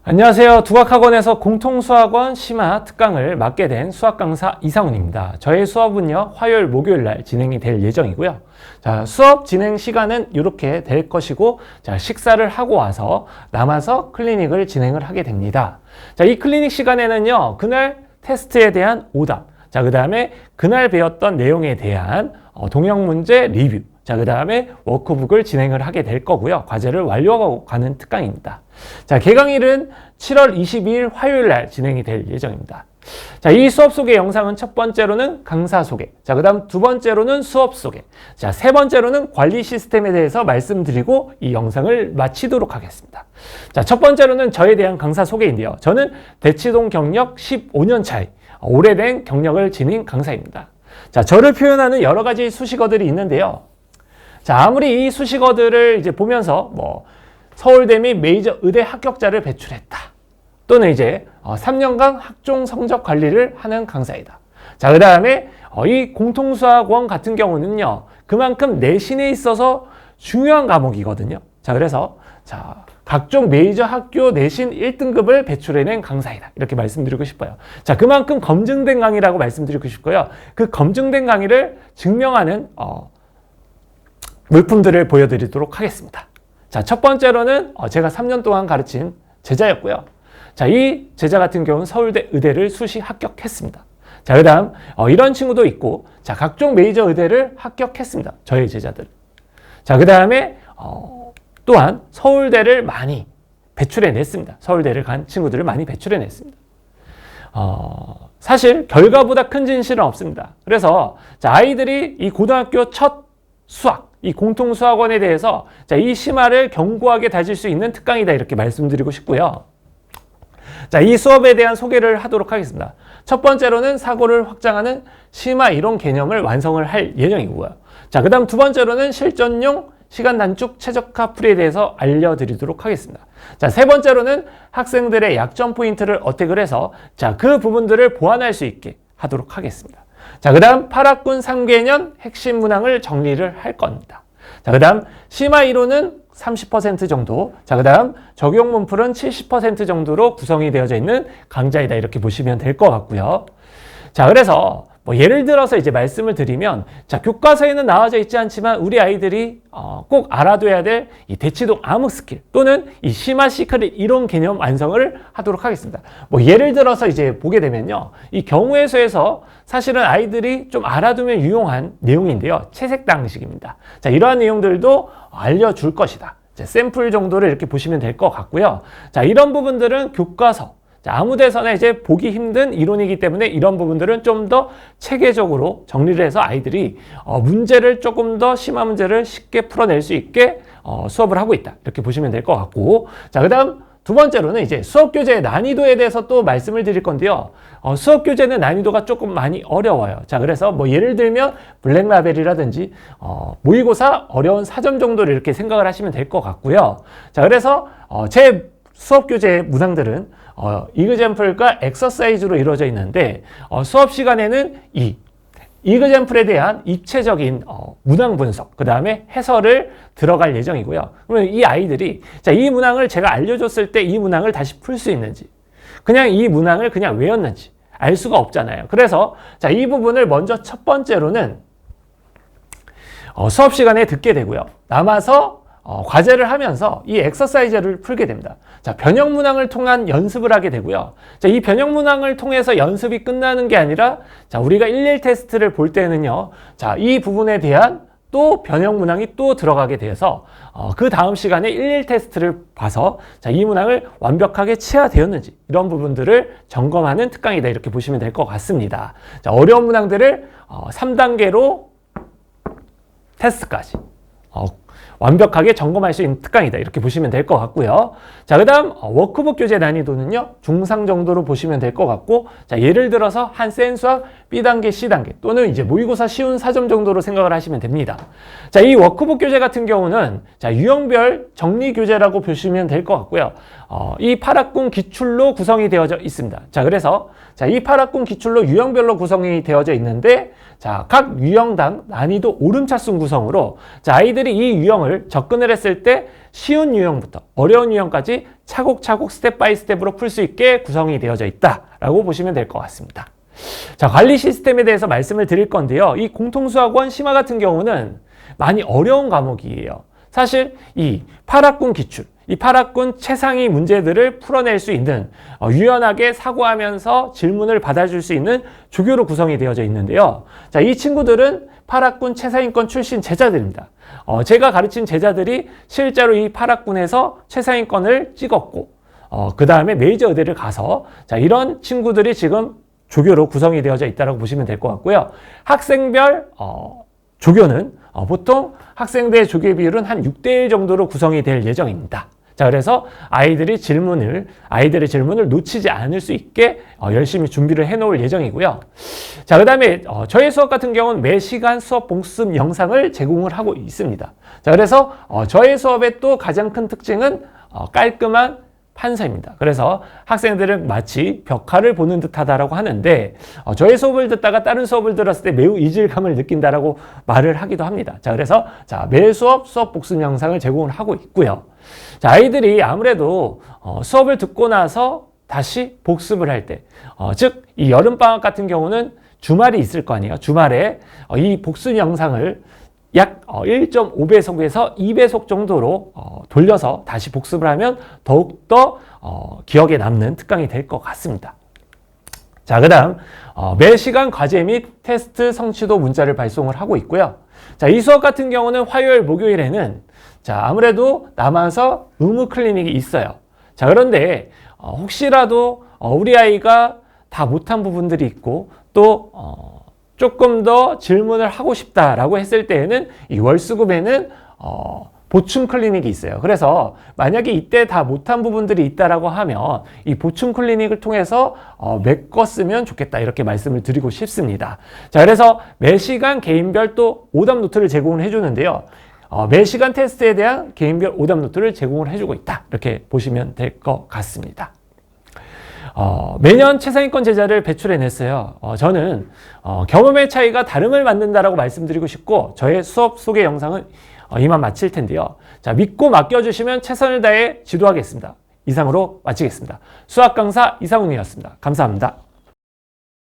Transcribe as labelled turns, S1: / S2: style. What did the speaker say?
S1: 안녕하세요. 두각학원에서 공통수학원 심화 특강을 맡게 된 수학강사 이상훈입니다. 저의 수업은요, 화요일, 목요일 날 진행이 될 예정이고요. 자, 수업 진행 시간은 이렇게 될 것이고, 자, 식사를 하고 와서 남아서 클리닉을 진행을 하게 됩니다. 자, 이 클리닉 시간에는요, 그날 테스트에 대한 오답, 자, 그 다음에 그날 배웠던 내용에 대한 동형 문제 리뷰, 자, 그 다음에 워크북을 진행을 하게 될 거고요. 과제를 완료하고 가는 특강입니다. 자, 개강일은 7월 22일 화요일 날 진행이 될 예정입니다. 자, 이 수업 소개 영상은 첫 번째로는 강사 소개, 자, 그 다음 두 번째로는 수업 소개, 자, 세 번째로는 관리 시스템에 대해서 말씀드리고 이 영상을 마치도록 하겠습니다. 자, 첫 번째로는 저에 대한 강사 소개인데요. 저는 대치동 경력 15년 차이, 오래된 경력을 지닌 강사입니다. 자, 저를 표현하는 여러 가지 수식어들이 있는데요. 자, 아무리 이 수식어들을 이제 보면서 서울대 및 메이저 의대 합격자를 배출했다, 또는 이제 3년간 학종 성적 관리를 하는 강사이다. 자, 그 다음에 이 공통수학원 같은 경우는요, 그만큼 내신에 있어서 중요한 과목이거든요. 자, 그래서 각종 메이저 학교 내신 1등급을 배출해낸 강사이다, 이렇게 말씀드리고 싶어요. 자, 그만큼 검증된 강의라고 말씀드리고 싶고요. 그 검증된 강의를 증명하는 물품들을 보여드리도록 하겠습니다. 자, 첫 번째로는 제가 3년 동안 가르친 제자였고요. 자, 이 제자 같은 경우는 서울대 의대를 수시 합격했습니다. 자, 그 다음 이런 친구도 있고, 자, 각종 메이저 의대를 합격했습니다. 저희 제자들. 자, 그 다음에 또한 서울대를 많이 배출해냈습니다. 서울대를 간 친구들을 많이 배출해냈습니다. 사실 결과보다 큰 진실은 없습니다. 그래서 자, 아이들이 이 고등학교 첫 수학, 이 공통수학원에 대해서 이 심화를 견고하게 다질 수 있는 특강이다, 이렇게 말씀드리고 싶고요. 자, 이 수업에 대한 소개를 하도록 하겠습니다. 첫 번째로는 사고를 확장하는 심화 이론 개념을 완성을 할 예정이고요. 자, 그 다음 두 번째로는 실전용 시간 단축 최적화 풀이에 대해서 알려드리도록 하겠습니다. 자, 세 번째로는 학생들의 약점 포인트를 어택을 해서 그 부분들을 보완할 수 있게 하도록 하겠습니다. 자, 그 다음 8학군 3개년 핵심 문항을 정리를 할 겁니다. 자, 그 다음 심화 이론은 30% 정도, 자, 그 다음 적용 문풀은 70% 정도로 구성이 되어져 있는 강좌이다, 이렇게 보시면 될 것 같고요. 자, 그래서 예를 들어서 이제 말씀을 드리면, 자, 교과서에는 나와져 있지 않지만 우리 아이들이 꼭 알아둬야 될 이 대치동 암흑 스킬, 또는 이 심화 시크릿 이론 개념 완성을 하도록 하겠습니다. 예를 들어서 이제 보게 되면요, 이 경우의 수에서 사실은 아이들이 좀 알아두면 유용한 내용인데요, 채색당식입니다. 자, 이러한 내용들도 알려줄 것이다. 자, 샘플 정도를 이렇게 보시면 될 것 같고요. 자, 이런 부분들은 교과서, 아무 데서나 이제 보기 힘든 이론이기 때문에 이런 부분들은 좀 더 체계적으로 정리를 해서 아이들이 문제를 조금 더 심한 문제를 쉽게 풀어낼 수 있게 수업을 하고 있다, 이렇게 보시면 될 것 같고, 자, 그 다음 두 번째로는 이제 수업 교재의 난이도에 대해서 또 말씀을 드릴 건데요. 수업 교재는 난이도가 조금 많이 어려워요. 자, 그래서 예를 들면 블랙라벨이라든지 모의고사 어려운 4점 정도를 이렇게 생각을 하시면 될 것 같고요. 자, 그래서 제 수업 교재의 문항들은 이그젬플과 엑서사이즈로 이루어져 있는데, 수업 시간에는 이 이그젬플에 대한 입체적인 문항 분석, 그 다음에 해설을 들어갈 예정이고요. 그러면 이 아이들이 이 문항을 제가 알려줬을 때 이 문항을 다시 풀 수 있는지, 그냥 이 문항을 그냥 외웠는지 알 수가 없잖아요. 그래서 이 부분을 먼저 첫 번째로는 수업 시간에 듣게 되고요. 남아서 과제를 하면서 이 엑서사이즈를 풀게 됩니다. 자, 변형 문항을 통한 연습을 하게 되고요. 자, 이 변형 문항을 통해서 연습이 끝나는 게 아니라, 자, 우리가 1:1 테스트를 볼 때는요, 자, 이 부분에 대한 또 변형 문항이 또 들어가게 돼서 그 다음 시간에 1:1 테스트를 봐서 이 문항을 완벽하게 치하되었는지, 이런 부분들을 점검하는 특강이다, 이렇게 보시면 될 것 같습니다. 자, 어려운 문항들을 3단계로 테스트까지 완벽하게 점검할 수 있는 특강이다, 이렇게 보시면 될 것 같고요. 자, 그 다음 워크북 교재 난이도는요, 중상 정도로 보시면 될 것 같고, 자, 예를 들어서 한 센 수학 B단계, C단계, 또는 이제 모의고사 쉬운 4점 정도로 생각을 하시면 됩니다. 자, 이 워크북 교재 같은 경우는 유형별 정리 교재라고 보시면 될 것 같고요. 이 8학군 기출로 구성이 되어져 있습니다. 자, 그래서 이 8학군 기출로 유형별로 구성이 되어져 있는데 각 유형당 난이도 오름차순 구성으로 아이들이 이 유형을 접근을 했을 때 쉬운 유형부터 어려운 유형까지 차곡차곡 스텝 바이 스텝으로 풀 수 있게 구성이 되어져 있다라고 보시면 될 것 같습니다. 자, 관리 시스템에 대해서 말씀을 드릴 건데요. 이 공통수학원 심화 같은 경우는 많이 어려운 과목이에요. 사실 이 8학군 기출, 이 8학군 최상위 문제들을 풀어낼 수 있는 유연하게 사고하면서 질문을 받아줄 수 있는 조교로 구성이 되어져 있는데요. 자, 이 친구들은 8학군 최상위권 출신 제자들입니다. 제가 가르친 제자들이 실제로 이 8학군에서 최상위권을 찍었고 그 다음에 메이저 의대를 가서 이런 친구들이 지금 조교로 구성이 되어져 있다고 보시면 될 것 같고요. 학생별 조교는 보통 학생대 조교 비율은 한 6대1 정도로 구성이 될 예정입니다. 자, 그래서 아이들의 질문을 놓치지 않을 수 있게 열심히 준비를 해놓을 예정이고요. 자, 그 다음에 저희 수업 같은 경우는 매 시간 수업 복습 영상을 제공을 하고 있습니다. 자, 그래서 저희 수업의 또 가장 큰 특징은 깔끔한 판서입니다. 그래서 학생들은 마치 벽화를 보는 듯하다라고 하는데 저희 수업을 듣다가 다른 수업을 들었을 때 매우 이질감을 느낀다라고 말을 하기도 합니다. 자, 그래서 매 수업 복습 영상을 제공을 하고 있고요. 자, 아이들이 아무래도 수업을 듣고 나서 다시 복습을 할 때, 즉 이 여름방학 같은 경우는 주말이 있을 거 아니에요. 주말에 이 복습 영상을 약 1.5배속에서 2배속 정도로 돌려서 다시 복습을 하면 더욱더 기억에 남는 특강이 될 것 같습니다. 자, 그 다음 매 시간 과제 및 테스트 성취도 문자를 발송을 하고 있고요. 자, 이 수업 같은 경우는 화요일, 목요일에는 아무래도 남아서 의무 클리닉이 있어요. 자, 그런데 혹시라도 우리 아이가 다 못한 부분들이 있고 또 조금 더 질문을 하고 싶다라고 했을 때에는 이 월수급에는 보충 클리닉이 있어요. 그래서 만약에 이때 다 못한 부분들이 있다라고 하면 이 보충 클리닉을 통해서 메꿨으면 좋겠다 이렇게 말씀을 드리고 싶습니다. 자, 그래서 매 시간 개인별 또 오답 노트를 제공을 해주는데요. 매 시간 테스트에 대한 개인별 오답 노트를 제공을 해주고 있다 이렇게 보시면 될 것 같습니다. 매년 최상위권 제자를 배출해냈어요. 저는 경험의 차이가 다름을 만든다라고 말씀드리고 싶고 저의 수업 소개 영상은 이만 마칠 텐데요. 자, 믿고 맡겨주시면 최선을 다해 지도하겠습니다. 이상으로 마치겠습니다. 수학 강사 이상웅이었습니다. 감사합니다.